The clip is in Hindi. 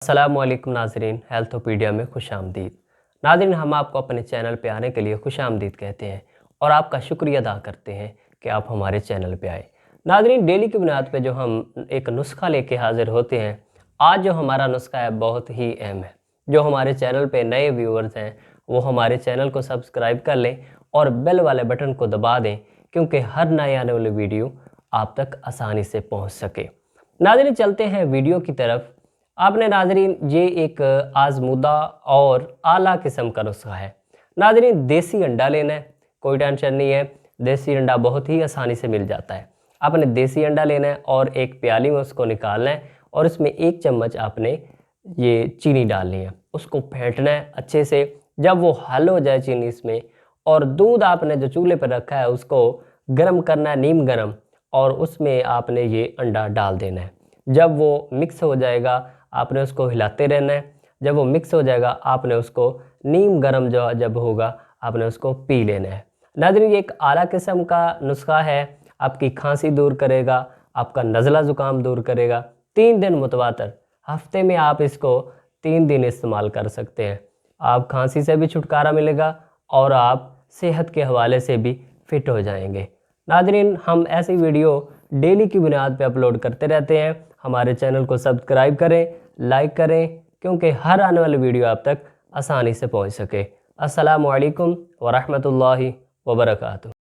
अस्सलामुअलैकुम नाज़रीन, हेल्थोपीडिया में खुशामदीद। नाज़रीन, हम आपको अपने चैनल पे आने के लिए खुशामदीद कहते हैं और आपका शुक्रिया अदा करते हैं कि आप हमारे चैनल पे आए। नाज़रीन, डेली की बुनियाद पे जो हम एक नुस्खा लेके हाज़िर होते हैं, आज जो हमारा नुस्खा है बहुत ही अहम है। जो हमारे चैनल पे नए व्यूअर्स हैं वो हमारे चैनल को सब्सक्राइब कर लें और बेल वाले बटन को दबा दें, क्योंकि हर नए आने वाली वीडियो आप तक आसानी से पहुँच सके। नाज़रीन, चलते हैं वीडियो की तरफ। आपने नाज़रीन ये एक आज़मूदा और आला किस्म का नुस्खा है। नाज़रीन, देसी अंडा लेना है, कोई टेंशन नहीं है, देसी अंडा बहुत ही आसानी से मिल जाता है। आपने देसी अंडा लेना है और एक प्याली में उसको निकालना है और उसमें 1 चम्मच आपने ये चीनी डालनी है, उसको फेंटना है अच्छे से। जब वो हल हो जाए चीनी इसमें, और दूध आपने जो चूल्हे पर रखा है उसको गर्म करना है, नीम गर्म, और उसमें आपने ये अंडा डाल देना है। जब वो मिक्स हो जाएगा आपने उसको हिलाते रहना है। जब वो मिक्स हो जाएगा आपने उसको नीम गर्म जो जब होगा आपने उसको पी लेना है। नाज़रीन, ये एक आला किस्म का नुस्खा है, आपकी खांसी दूर करेगा, आपका नज़ला ज़ुकाम दूर करेगा। 3 दिन मुतवातर, हफ्ते में आप इसको 3 दिन इस्तेमाल कर सकते हैं। आप खांसी से भी छुटकारा मिलेगा और आप सेहत के हवाले से भी फिट हो जाएंगे। नाज़रीन, हम ऐसी वीडियो डेली की बुनियाद पे अपलोड करते रहते हैं। हमारे चैनल को सब्सक्राइब करें, लाइक करें, क्योंकि हर आने वाली वीडियो आप तक आसानी से पहुंच सके। अस्सलामु अलैकुम व रहमतुल्लाहि व बरकातुहू।